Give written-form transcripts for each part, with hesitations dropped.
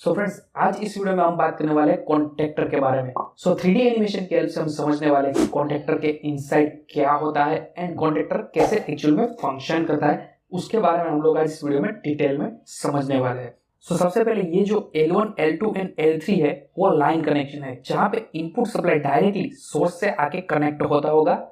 So friends, आज इस video में हम बात करने वाले हैं कॉन्टेक्टर के बारे में। 3D एनिमेशन की हेल्प से हम समझने वाले हैं कि कॉन्टेक्टर के इनसाइड क्या होता है एंड कॉन्टेक्टर कैसे एक्चुअल में फंक्शन करता है, उसके बारे में हम लोग आज इस वीडियो में डिटेल में समझने वाले हैं। सबसे पहले ये जो L1, L2 एंड L3 है वो लाइन कनेक्शन है, जहाँ पे इनपुट सप्लाई डायरेक्टली सोर्स से आके कनेक्ट होता होगा।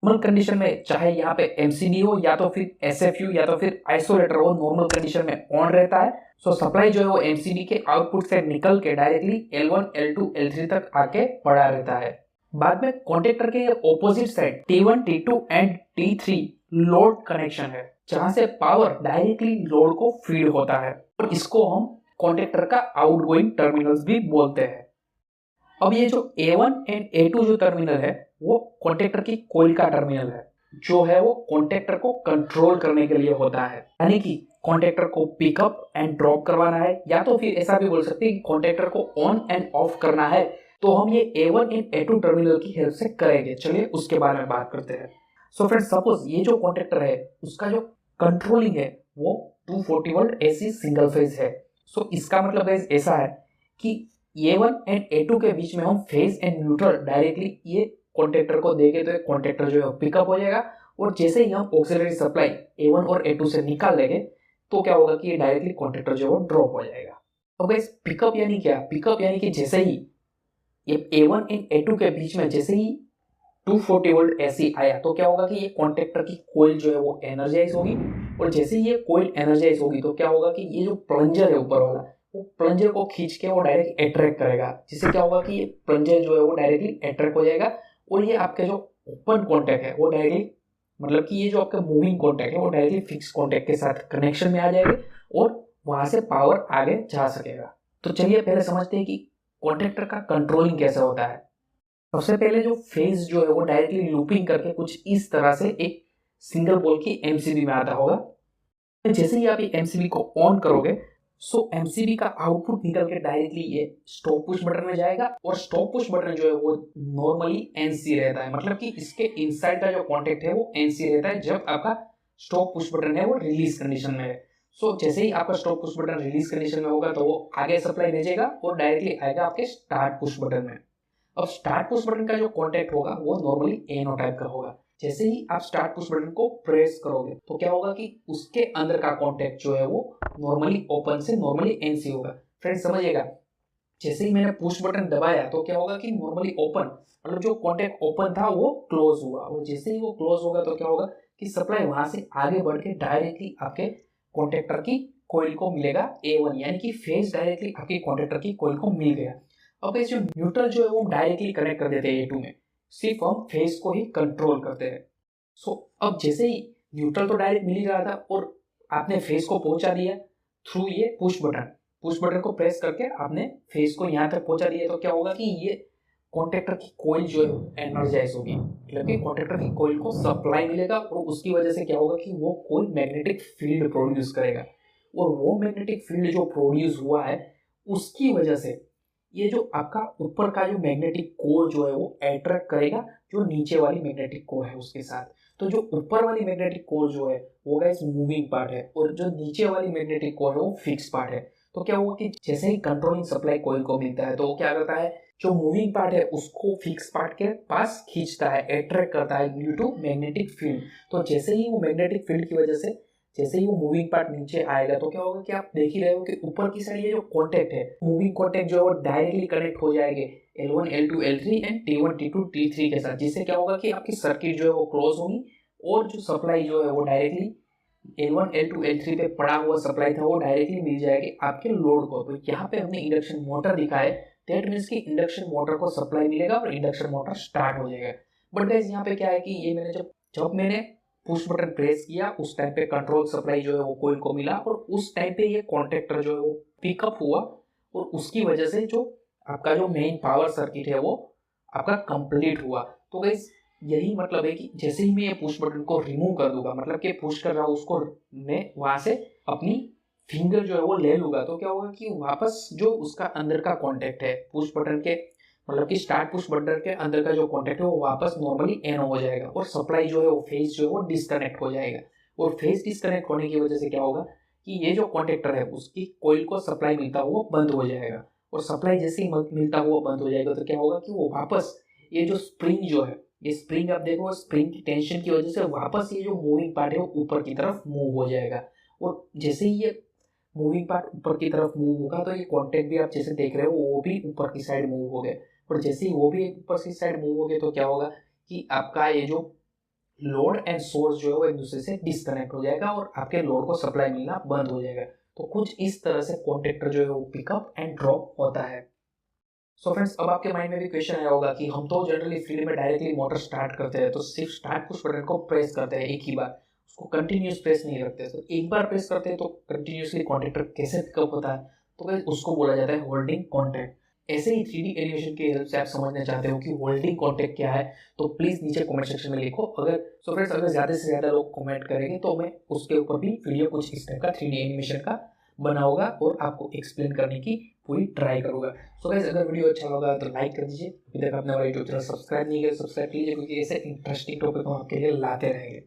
नॉर्मल कंडीशन में चाहे यहाँ पे एमसीबी हो या तो फिर एसएफयू या तो फिर आइसोलेटर हो, नॉर्मल कंडीशन में ऑन रहता है। सप्लाई जो है वो एमसीबी के आउटपुट से निकल के डायरेक्टली L1, L2, L3 तक आके पड़ा रहता है। बाद में कॉन्टेक्टर के opposite side T1, T2 and T3 load connection है, जहां से पावर डायरेक्टली लोड को फीड होता है और इसको हम कॉन्टेक्टर का आउटगोइंग टर्मिनल्स भी बोलते हैं। अब ये जो A1 एंड A2 जो टर्मिनल है वो कॉन्टेक्टर की कोइल का टर्मिनल है, जो है वो कॉन्टेक्टर को कंट्रोल करने के लिए होता है, यानी कि कॉन्टेक्टर को पिकअप एंड ड्रॉप करवाना है, या तो फिर ऐसा भी बोल सकते हैं कि कॉन्टेक्टर को ऑन एंड ऑफ करना है, तो हम ये A1 एंड A2 टर्मिनल की हेल्प से करेंगे। चलिए उसके बारे में बात करते हैं। सो फ्रेंड्स, सपोज ये जो कॉन्टेक्टर है उसका जो कंट्रोलिंग है वो 240 वोल्ट AC सिंगल फेज है। सो इसका मतलब ऐसा है कि A1 एंड A2 के बीच में हम फेज एंड न्यूट्रल डायरेक्टली ये कॉन्टेक्टर को देंगे तो कॉन्टेक्टर जो है पिकअप हो जाएगा, और जैसे ही हम ऑक्सिलरी सप्लाई A1 और A2 से निकाल लेंगे तो क्या होगा कि ये डायरेक्टली कॉन्टेक्टर जो है वो ड्रॉप हो जाएगा। अब गाइस, पिकअप यानी क्या? पिकअप यानी कि जैसे ही ये A1 एंड A2 के बीच में जैसे ही 240 वोल्ट AC आया तो क्या होगा कि ये कॉन्टेक्टर की कोइल जो है वो एनर्जाइज होगी, और जैसे ही ये कोइल एनर्जाइज होगी तो क्या होगा कि ये जो प्लंजर है ऊपर वाला, वो प्लंजर को खींच के वो डायरेक्ट अट्रैक्ट करेगा, जिससे क्या होगा कि ये प्लंजर जो है वो डायरेक्टली अट्रैक्ट हो जाएगा, और ये आपके जो ओपन कॉन्टैक्ट है वो डायरेक्टली, मतलब कि ये जो आपका मूविंग कॉन्टैक्ट है वो डायरेक्टली फिक्स कॉन्टैक्ट के साथ कनेक्शन में आ जाएगा और वहां से पावर आगे जा सकेगा। तो चलिए पहले समझते हैं कि कॉन्टैक्टर का कंट्रोलिंग कैसे होता है। सबसे पहले जो फेज जो है वो डायरेक्टली लूपिंग करके कुछ इस तरह से एक सिंगल पोल की एमसीबी में आता होगा। जैसे ही आप ये एमसीबी को ऑन करोगे सो एमसीबी का आउटपुट निकल के डायरेक्टली ये स्टॉप पुश बटन में जाएगा, और स्टॉप पुश बटन जो है वो नॉर्मली एनसी रहता है, मतलब कि इसके इनसाइड का जो कॉन्टेक्ट है वो एनसी रहता है जब आपका स्टॉप पुश बटन है वो रिलीज कंडीशन में है। सो जैसे ही आपका stop push button release condition में होगा तो वो आगे सप्लाई भेजेगा और डायरेक्टली आएगा आपके स्टार्ट पुश बटन में। अब स्टार्ट पुश बटन का जो कॉन्टेक्ट होगा वो नॉर्मली एनो टाइप का होगा। जैसे ही आप स्टार्ट पुश बटन को प्रेस करोगे तो क्या होगा कि उसके अंदर का कॉन्टेक्ट जो है वो नॉर्मली ओपन से नॉर्मली एनसी होगा। फ्रेंड्स समझिएगा, जैसे ही मैंने पुश बटन दबाया तो क्या होगा कि नॉर्मली ओपन, मतलब जो कॉन्टेक्ट ओपन था वो क्लोज हुआ, और जैसे ही वो क्लोज होगा तो क्या होगा कि सप्लाई वहां से आगे बढ़ के डायरेक्टली आपके कॉन्टेक्टर की कोइल को मिलेगा A1, यानी कि फेज डायरेक्टली आपके कॉन्टेक्टर की कोइल को मिल गया। अब इस जो न्यूट्रल जो है वो डायरेक्टली कनेक्ट कर देते हैं A2 में, सिर्फ हम फेज को ही कंट्रोल करते हैं। अब जैसे ही न्यूट्रल तो डायरेक्ट मिल ही रहा था और आपने फेज को पहुंचा दिया थ्रू ये पुश बटन को प्रेस करके आपने फेज को यहाँ तक पहुंचा दिया, तो क्या होगा कि ये कॉन्टेक्टर की कोइल जो है एनर्जाइज होगी, मतलब कि कॉन्टेक्टर की कोइल को सप्लाई मिलेगा, और उसकी वजह से क्या होगा कि वो कोई मैग्नेटिक फील्ड प्रोड्यूस करेगा, और वो मैग्नेटिक फील्ड जो प्रोड्यूस हुआ है उसकी वजह से ये जो आपका ऊपर का जो मैग्नेटिक कोर जो है वो अट्रैक्ट करेगा जो नीचे वाली मैग्नेटिक कोर है उसके साथ। तो जो ऊपर वाली मैग्नेटिक कोर जो है वो गाइस मूविंग पार्ट है, और जो नीचे वाली मैग्नेटिक कोर है वो फिक्स पार्ट है। तो क्या होगा कि जैसे ही कंट्रोलिंग सप्लाई कोइल को मिलता है तो वो क्या करता है, जो मूविंग पार्ट है उसको फिक्स पार्ट के पास खींचता है, अट्रैक्ट करता है ड्यू टू मैग्नेटिक फील्ड। तो जैसे ही वो मैग्नेटिक फील्ड की वजह से जैसे ही वो मूविंग पार्ट नीचे आएगा तो क्या होगा कि आप देख ही रहे हो कि ऊपर की साइड ये जो कॉन्टेक्ट है, मूविंग कॉन्टेक्ट जो है वो डायरेक्टली कनेक्ट हो जाएंगे L1, L2, L3 and T1, T2, T3 के साथ, जिससे क्या होगा कि आपकी सर्किट जो है वो क्लोज होगी, और जो सप्लाई जो है वो डायरेक्टली L1, L2, L3 पे पड़ा हुआ सप्लाई था वो डायरेक्टली मिल जाएगी आपके लोड को। तो यहाँ पे हमने इंडक्शन मोटर दिखाया, दैट मीन्स कि इंडक्शन मोटर को सप्लाई मिलेगा और इंडक्शन मोटर स्टार्ट हो जाएगा। बट गाइस यहाँ पे क्या है कि ये मैंने जब मैंने पुश बटन प्रेस किया उस टाइम पे कंट्रोल सप्लाई जो है वो कोइल को मिला, और उस टाइम पे ये कॉन्टेक्टर जो है वो पिकअप हुआ, और उसकी वजह से जो आपका जो मेन पावर सर्किट है वो आपका कंप्लीट हुआ। तो गाइस यही मतलब है कि जैसे ही मैं ये पुश बटन को रिमूव कर दूंगा, मतलब कि पुश कर रहा हूँ उसको, मैं वहां से अपनी फिंगर जो है वो ले लूंगा, तो क्या होगा कि वापस जो उसका अंदर का कॉन्टेक्ट है पुश बटन के, मतलब कि स्टार्ट पुश बटन के अंदर का जो कॉन्टेक्ट है वो वापस नॉर्मली एनो हो जाएगा, और सप्लाई जो है वो फेज जो है वो डिस्कनेक्ट हो जाएगा, और फेज डिस्कनेक्ट होने की वजह से क्या होगा कि ये जो कॉन्टेक्टर है उसकी कोयल को सप्लाई मिलता हुआ बंद हो जाएगा, और सप्लाई जैसे ही मिलता हुआ बंद हो जाएगा तो क्या होगा कि वो वापस ये जो स्प्रिंग जो है, ये स्प्रिंग आप देखो, स्प्रिंग की टेंशन की वजह से वापस ये जो मूविंग पार्ट है वो ऊपर की तरफ मूव हो जाएगा। और जैसे ही ये मूविंग पार्ट ऊपर की तरफ मूव होगा तो ये कॉन्टेक्ट भी आप जैसे देख रहे हो वो भी ऊपर की साइड मूव हो गए, और जैसे ही वो भी ऊपर की साइड मूव हो गए तो क्या होगा कि आपका ये जो लोड एंड सोर्स जो है वो एक दूसरे से डिस्कनेक्ट हो जाएगा और आपके लोड को सप्लाई मिलना बंद हो जाएगा। तो कुछ इस तरह से कॉन्टेक्टर जो है वो पिकअप एंड ड्रॉप होता है। सो फ्रेंड्स, अब आपके माइंड में भी क्वेश्चन आया होगा कि हम तो जनरली फील्ड में डायरेक्टली मोटर स्टार्ट करते हैं, तो सिर्फ स्टार्ट पुश बटन को प्रेस करते हैं एक ही बार, उसको कंटिन्यूस प्रेस नहीं रखते। तो एक बार प्रेस करते हैं तो कंटिन्यूसली कॉन्टेक्टर कैसे पिकअप होता है, तो गाइस उसको बोला जाता है होल्डिंग कॉन्टैक्ट। ऐसे ही 3D एनिमेशन की हेल्प से आप समझना चाहते हो कि होल्डिंग कॉन्टैक्ट क्या है, तो प्लीज नीचे कमेंट सेक्शन में लिखो। अगर सो फ्रेंड्स, अगर ज्यादा से ज्यादा लोग कमेंट करेंगे तो मैं उसके ऊपर भी वीडियो कुछ इस टाइप का 3D एनिमेशन का बना होगा और आपको एक्सप्लेन करने की पूरी ट्राई करूंगा। सो गाइस, अगर वीडियो अच्छा लगा तो लाइक कर दीजिए। अभी तक आपने हमारा यूट्यूब चैनल सब्सक्राइब नहीं किया, सब्सक्राइब कीजिए, क्योंकि ऐसे इंटरेस्टिंग टॉपिक हम आपके लिए लाते रहेंगे।